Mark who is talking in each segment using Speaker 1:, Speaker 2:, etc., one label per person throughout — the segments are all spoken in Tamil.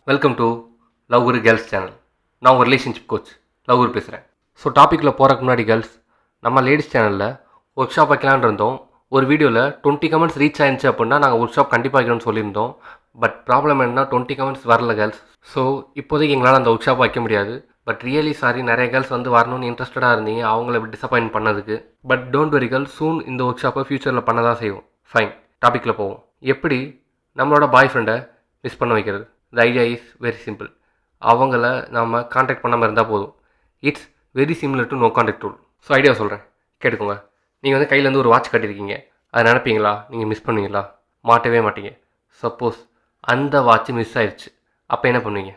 Speaker 1: Welcome to love Guru girls channel. நான் உங்கள் ரிலேஷன்ஷிப் கோச் லவ் குரு பேசுகிறேன். ஸோ டாப்பிக்கில் போகிறக்கு முன்னாடி கேர்ள்ஸ், நம்ம லேடிஸ் சேனலில் ஒர்க் ஷாப் வைக்கலான்னு இருந்தோம். ஒரு வீடியோவில் 20 கமெண்ட்ஸ் ரீச் ஆயிருந்துச்சு அப்படின்னா நாங்கள் ஒர்க் ஷாப் கண்டிப்பாக வைக்கணும்னு சொல்லியிருந்தோம். பட் ப்ராப்ளம் என்னன்னா 20 கமெண்ட்ஸ் வரல கேர்ள்ஸ். ஸோ இப்போதைக்கு எங்களால் அந்த ஒர்க் ஷாப் வைக்க முடியாது. பட் ரியலி சாரி, நிறைய கேர்ள்ஸ் வந்து வரணும்னு இன்ட்ரெஸ்டடாக இருந்தீங்க, அவங்கள டிசப்பாயின்ட் பண்ணதுக்கு. பட் டோன்ட் வெரி கேர்ள்ஸ், சூன் இந்த ஒர்க் ஷாப்பை ஃபியூச்சரில் பண்ண தான் செய்வோம். ஃபைன், டாப்பிக்கில் போவோம். எப்படி நம்மளோட பாய் ஃப்ரெண்டை மிஸ் பண்ண வைக்கிறது? The idea is very simple. அவங்கள நம்ம காண்டாக்ட் பண்ணாமல் இருந்தால் போதும். It's very similar to know contact rule. So idea சொல்கிறேன், கேட்டுக்கோங்க. நீங்கள் வந்து கையிலேருந்து ஒரு வாட்ச் கட்டியிருக்கீங்க, அதை நினைப்பீங்களா? நீங்கள் மிஸ் பண்ணுவீங்களா? மாட்டவே மாட்டீங்க. சப்போஸ் அந்த வாட்ச் மிஸ் ஆயிடுச்சு, அப்போ என்ன பண்ணுவீங்க?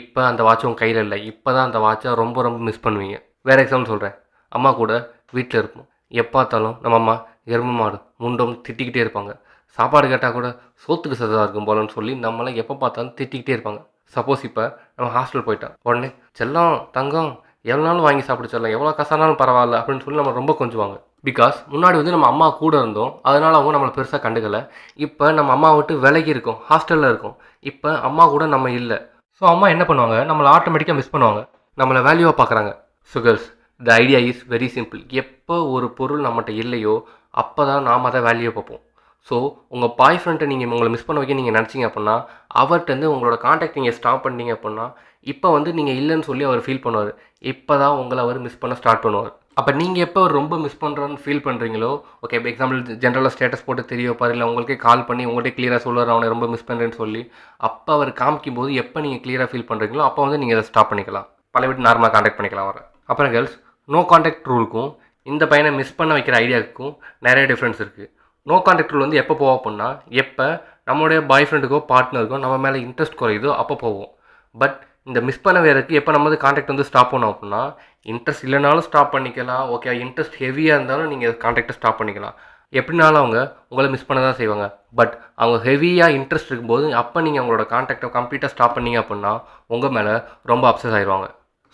Speaker 1: இப்போ அந்த வாட்ச் உங்கள் கையில் இல்லை, இப்போ தான் அந்த வாட்சை ரொம்ப ரொம்ப மிஸ் பண்ணுவீங்க. வேறு எக்ஸாம்பிள் சொல்கிறேன். அம்மா கூட வீட்டில் இருப்போம். எப்போ பார்த்தாலும் நம்ம அம்மா எருமை மாடு முண்டம் திட்டிக்கிட்டே இருப்பாங்க. சாப்பாடு கேட்டால் கூட சோத்துக்கு சததாக இருக்கும் போலன்னு சொல்லி நம்மளை எப்போ பார்த்தாலும் திட்டிக்கிட்டே இருப்பாங்க. சப்போஸ் இப்போ நம்ம ஹாஸ்டல் போயிட்டோம், உடனே செல்லம் தங்கம் எவ்வளோ நாளும் வாங்கி சாப்பிட செல்லம், எவ்வளோ கசானாலும் பரவாயில்ல அப்படின்னு சொல்லி நம்ம ரொம்ப கொஞ்சுவாங்க. பிகாஸ் முன்னாடி வந்து நம்ம அம்மா கூட இருந்தோம், அதனால் அவங்க நம்மளை பெருசாக கண்டுக்கலை. இப்போ நம்ம அம்மா விட்டு விலகி இருக்கோம், ஹாஸ்டலில் இருக்கோம். இப்போ அம்மா கூட நம்ம இல்லை. ஸோ அம்மா என்ன பண்ணுவாங்க? நம்மளை ஆட்டோமேட்டிக்காக மிஸ் பண்ணுவாங்க, நம்மளை வேல்யூவாக பார்க்குறாங்க. So girls, the idea is very simple. எப்போ ஒரு பொருள் நம்மகிட்ட இல்லையோ அப்போ தான் நாம் அதை வேல்யூ பார்ப்போம். ஸோ உங்கள் பாய் ஃப்ரெண்ட்டை நீங்கள் உங்களை மிஸ் பண்ண வைக்க நீங்கள் நினச்சிங்க அப்படின்னா, அவர்கிட்ட உங்களோட காண்டாக்ட் நீங்கள் ஸ்டாப் பண்ணீங்க அப்படின்னா, இப்போ வந்து நீங்கள் இல்லைன்னு சொல்லி அவர் ஃபீல் பண்ணுவார். இப்போ தான் உங்களை அவர் மிஸ் பண்ண ஸ்டார்ட் பண்ணுவார். அப்போ நீங்கள் எப்போ ரொம்ப மிஸ் பண்ணுறோன்னு ஃபீல் பண்ணுறீங்களோ, ஓகே, இப்போ எக்ஸாம்பிள் ஜென்ரலாக ஸ்டேட்டஸ் போட்டு தெரிய வைப்பார், இல்லை உங்களுக்கே கால் பண்ணி உங்கள்கிட்ட கிளியராக சொல்லுவார் அவனை ரொம்ப மிஸ் பண்ணுறேன்னு சொல்லி. அப்போ அவர் காமிக்கும் போது எப்போ நீங்கள் கிளியராக ஃபீல் பண்ணுறீங்களோ அப்போ வந்து நீங்கள் அதை ஸ்டாப் பண்ணிக்கலாம், பழையபடி நார்மலாக காண்டாக்ட் பண்ணிக்கலாம் அவரை. அப்புறம் கேர்ள்ஸ், நோ காண்டாக்ட் ரூலுக்கும் இந்த பையனை மிஸ் பண்ண வைக்கிற ஐடியாவுக்கும் நிறைய டிஃப்ரென்ஸ் இருக்குது. நோ காண்டாக்ட் ரூல் வந்து எப்போ போவோம் அப்படின்னா, எப்போ நம்மளுடைய பாய் ஃப்ரெண்டுக்கோ பார்ட்னருக்கோ நம்ம மேலே இன்ட்ரெஸ்ட் குறையுதோ அப்போ போவோம். பட் இந்த மிஸ் பண்ண வேறக்கு எப்போ நம்ம காண்டாக்ட் வந்து ஸ்டாப் பண்ணோம் அப்படின்னா, இன்ட்ரெஸ்ட் இல்லைனாலும் ஸ்டாப் பண்ணிக்கலாம். ஓகே, இன்ட்ரெஸ்ட் ஹெவியாக இருந்தாலும் நீங்கள் காண்டாக்டை ஸ்டாப் பண்ணிக்கலாம். எப்படினாலும் அவங்க உங்களை மிஸ் பண்ண தான் செய்வாங்க. பட் அவங்க ஹெவியாக இன்ட்ரெஸ்ட் இருக்கும்போது அப்போ நீங்கள் அவங்களோட காண்டாக்டை கம்ப்ளீட்டாக ஸ்டாப் பண்ணீங்க அப்படின்னா உங்கள் மேலே ரொம்ப அப்சஸ் ஆயிடுவாங்க.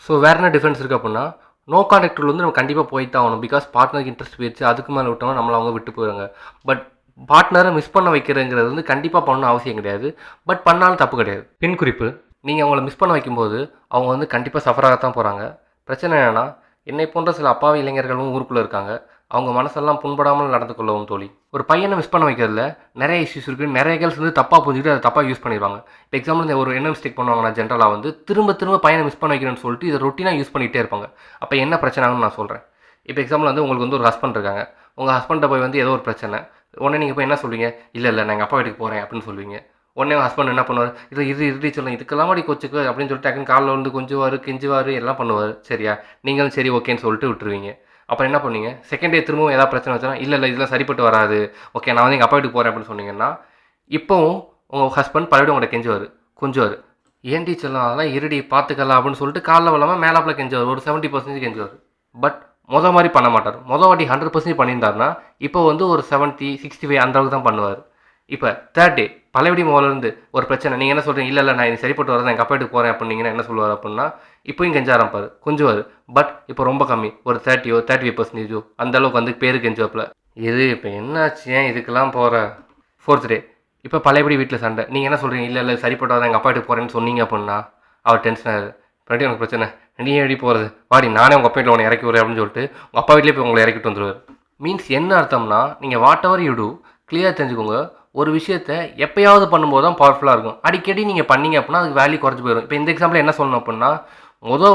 Speaker 1: ஸோ வேறு என்ன டிஃப்ரென்ஸ் இருக்குது அப்படின்னா, நோ காண்டாக்ட் ரூல் வந்து நம்ம கண்டிப்பாக போய் தான் ஆகணும். பிகாஸ் பார்ட்னருக்கு இன்ட்ரெஸ்ட் போயிடுச்சு, அதுக்கு மேலே விட்டோம்னா நம்மளை அவங்க விட்டு போயிடுவாங்க. பட் பார்ட்னரை மிஸ் பண்ண வைக்கிறதுங்கிறது வந்து கண்டிப்பாக பண்ணணும் அவசியம் கிடையாது. பட் பண்ணாலும் தப்பு கிடையாது. பின் குறிப்பு, நீங்கள் அவங்கள மிஸ் பண்ண வைக்கும்போது அவங்க வந்து கண்டிப்பாக சஃபராகத்தான் போகிறாங்க. பிரச்சனை என்னென்னா, என்னை போன்ற சில அப்பாவி இளைஞர்களும் ஊருக்குள்ளே இருக்காங்க. அவங்க மனசெல்லாம் புண்படாமல் நடந்து கொள்ளவும் தோழி. ஒரு பையனை மிஸ் பண்ண வைக்கிறதுல நிறைய இஷ்யூஸ் இருக்குது. நிறைய கேர்ள்ஸ் வந்து தப்பாக புரிஞ்சுட்டு அதை தப்பாக யூஸ் பண்ணிடுவாங்க. இப்போ எக்ஸாம்பிள் ஒரு என்ன மிஸ்டேக் பண்ணுவாங்கன்னா, ஜென்ரலாக வந்து திரும்ப திரும்ப பையனை மிஸ் பண்ண வைக்கிறேன்னு சொல்லிட்டு இதை ரொட்டீனாக யூஸ் பண்ணிகிட்டே இருப்பாங்க. அப்போ என்ன பிரச்சனைன்னு நான் சொல்கிறேன். இப்போ எக்ஸாம்பிள் வந்து உங்களுக்கு வந்து ஒரு ஹஸ்பண்ட் இருக்காங்க. உங்கள் ஹஸ்பண்டை போய் வந்து ஏதோ ஒரு பிரச்சனை, உடனே நீங்கள் போய் என்ன சொல்லுவீங்க? இல்லை நான் எங்கள் அப்பா வீட்டுக்கு போகிறேன் அப்படின்னு சொல்லுவீங்க. உடனே ஹஸ்பண்ட் என்ன பண்ணுவார்? இது சொல்லுங்க, இதுக்கெல்லாம் மாடி கொச்சுக்கு அப்படின்னு சொல்லிட்டு டக்குன்னு காலில் வந்து கொஞ்சுவார், கெஞ்சுவார், எல்லாம் பண்ணுவார். சரியா? நீங்களும் சரி ஓகேன்னு சொல்லிட்டு விட்டுருவீங்க. அப்புறம் என்ன பண்ணுவீங்க? செகண்ட் டே திரும்பவும் ஏதாவது பிரச்சனை வச்சுன்னா, இல்லை இதெல்லாம் சரிப்பட்டு வராது, ஓகே நான் வந்து எங்கள் அப்பா வீட்டுக்கு போகிறேன் அப்படின்னு சொன்னீங்கன்னா, இப்போவும் உங்கள் ஹஸ்பண்ட் பழைய உங்கள்கிட்ட கெஞ்சுவார், கொஞ்சுவார். ஏன்டி சொல்லலாம், அதெல்லாம் இருடி பார்த்துக்கலாம் அப்படின்னு சொல்லிட்டு காலில் விழாமல் மேலாப்பில் கெஞ்சுவார். ஒரு 70% கெஞ்சுவார். பட் மாதிரி பண்ண மாட்டார். வாட்டி 100% பண்ணியிருந்தாருன்னா இப்போ வந்து ஒரு 70, 65 அந்த அளவுக்கு தான் பண்ணுவார். இப்போ தேர்ட் டே பழையபடி முதலேருந்து ஒரு பிரச்சனை, நீங்கள் என்ன சொல்கிறீங்க? இல்லை நான் இது சரிப்பட்டு வரதான் எங்கள் அப்பா வீட்டுக்கு போகிறேன் அப்படின்னீங்கன்னா என்ன சொல்லுவார் அப்படின்னா, இப்போயும் கெஞ்ச ஆரம்பிப்பார், கொஞ்சுவார். பட் இப்போ ரொம்ப கம்மி, ஒரு 35% அந்த அளவுக்கு வந்து பேரு கெஞ்சுவாப்பில். இது இப்போ என்னாச்சு, ஏன் இதுக்கெல்லாம் போகிற? ஃபோர்த் டே இப்போ பழையபடி வீட்டில் சண்டை, நீங்கள் என்ன சொல்கிறீங்க? இல்லை சரிப்பட்டு வரதான் எங்கள் அப்பா வீட்டுக்கு போகிறேன்னு சொன்னீங்க அப்படின்னா அவர் டென்ஷன் ஆகுது. பின்னாடி உனக்கு பிரச்சனை, நீ எப்படி போகிறது, வாடி நானே உங்கள் அப்பா வீட்டில் உன்னை இறக்கி விடுறேன் அப்படின்னு சொல்லிட்டு உங்கள் அப்பா வீட்டிலே போய் உங்களை இறக்கிட்டு வந்துடுவார். மீன்ஸ் என்ன அர்த்தம்னா, நீங்கள் வாட் எவர் யூ டூ கிளியராக தெரிஞ்சுக்கோங்க, ஒரு விஷயத்தை எப்போயாவது பண்ணும்போது தான் பவர்ஃபுல்லாக இருக்கும். அடிக்கடி நீங்கள் பண்ணீங்க அப்படின்னா அதுக்கு வேல்யூ குறைஞ்சி போயிடும். இப்போ இந்த எக்ஸாம்பிள் என்ன சொல்லணும் அப்படின்னா,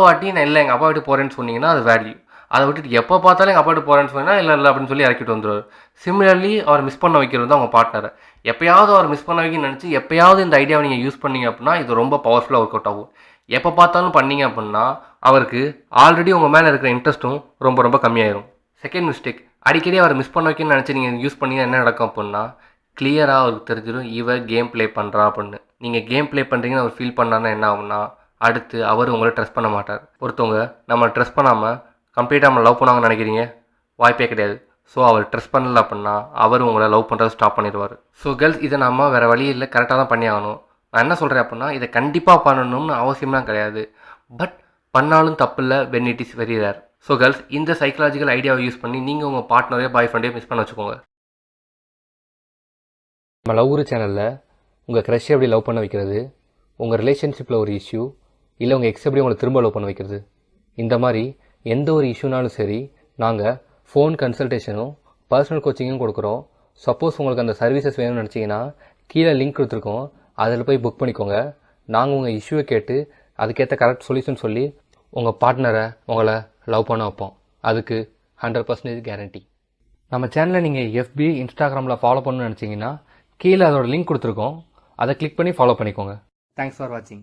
Speaker 1: வாட்டி நான் இல்லை எங்கள் அப்பா வீட்டு போகிறேன்னு சொன்னீங்கன்னா அது வேல்யூ. அதை விட்டுட்டு எப்போ பார்த்தாலும் எங்கள் அப்பா வீட்டு போகிறேன்னு சொன்னால் இல்லை அப்படின்னு சொல்லி இறக்கிட்டு வந்துடுவார். சிமிலர்லி அவர் மிஸ் பண்ண வைக்கிறது தான் உங்கள் பார்ட்னரை. எப்போயாவது அவர் மிஸ் பண்ண வைக்கணும்னு நினச்சி எப்போயாவது இந்த ஐடியாவை நீங்கள் யூஸ் பண்ணீங்க அப்படின்னா இது ரொம்ப பவர்ஃபுல்லாக ஒர்க் அவுட் ஆகும். எப்போ பார்த்தாலும் பண்ணீங்க அப்படின்னா அவருக்கு ஆல்ரெடி உங்கள் மேலே இருக்கிற இன்ட்ரெஸ்ட்டும் ரொம்ப ரொம்ப கம்மியாயிடும். செகண்ட் மிஸ்டேக், அடிக்கடி அவர் மிஸ் பண்ண வைக்கணும்னு நினச்சி நீங்கள் யூஸ் பண்ணி என்ன நடக்கும் அப்படின்னா, கிளியராக அவருக்கு தெரிஞ்சிடும் இவர் கேம் ப்ளே பண்ணுறா அப்படின்னு. நீங்கள் கேம் ப்ளே பண்ணுறீங்கன்னு அவர் ஃபீல் பண்ணாருன்னா என்ன ஆகும்னா, அடுத்து அவர் உங்களை ட்ரெஸ் பண்ண மாட்டார். ஒருத்தவங்க நம்ம ட்ரெஸ் பண்ணாமல் கம்ப்ளீட்டாக நம்ம லவ் பண்ணுவாங்கன்னு நினைக்கிறீங்க, வாய்ப்பே கிடையாது. ஸோ அவர் ட்ரெஸ் பண்ணல அப்படின்னா அவர் உங்களை லவ் பண்ணுறதை ஸ்டாப் பண்ணிடுவார். ஸோ கேர்ள்ஸ், இதை நம்ம வேறு வழி இல்லை, கரெக்டாக தான் பண்ணி ஆகணும். நான் என்ன சொல்கிறேன் அப்படின்னா, இதை கண்டிப்பாக பண்ணணும்னு அவசியம்லாம் கிடையாது. பட் பண்ணாலும் தப்பு இல்லை, when it is very rare. So girls, இந்த சைக்கலாஜிக்கல் ஐடியாவை யூஸ் பண்ணி நீங்கள் உங்கள் பார்ட்னரையோ பாய் ஃப்ரெண்டையோ மிஸ் பண்ண வச்சுக்கோங்க. நம்ம லவ் குரு சேனலில் உங்கள் க்ரஷ் எப்படி லவ் பண்ண வைக்கிறது, உங்கள் ரிலேஷன்ஷிப்பில் ஒரு இஷ்யூ, இல்லை உங்கள் எக்ஸ் எப்படி உங்களை திரும்ப லவ் பண்ண வைக்கிறது, இந்த மாதிரி எந்த ஒரு இஷ்யூனாலும் சரி நாங்கள் ஃபோன் கன்சல்டேஷனும் பர்சனல் கோச்சிங்கும் கொடுக்குறோம். சப்போஸ் உங்களுக்கு அந்த சர்வீசஸ் வேணும்னு நினச்சிங்கன்னா கீழே லிங்க் கொடுத்துருக்கோம், அதில் போய் புக் பண்ணிக்கோங்க. நாங்கள் உங்கள் இஷ்யூவை கேட்டு அதுக்கேற்ற கரெக்ட் சொல்யூஷன் சொல்லி உங்கள் பார்ட்னரை உங்களை லவ் பண்ண வைப்போம். அதுக்கு 100% கேரண்டி. நம்ம சேனலை நீங்கள் FB இன்ஸ்டாகிராமில் ஃபாலோ பண்ணணும்னு நினச்சிங்கன்னா கீழே அதோட லிங்க் கொடுத்துருக்கோம், அதை கிளிக் பண்ணி ஃபாலோ பண்ணிக்கோங்க. தேங்க்ஸ் ஃபார் வாட்சிங்.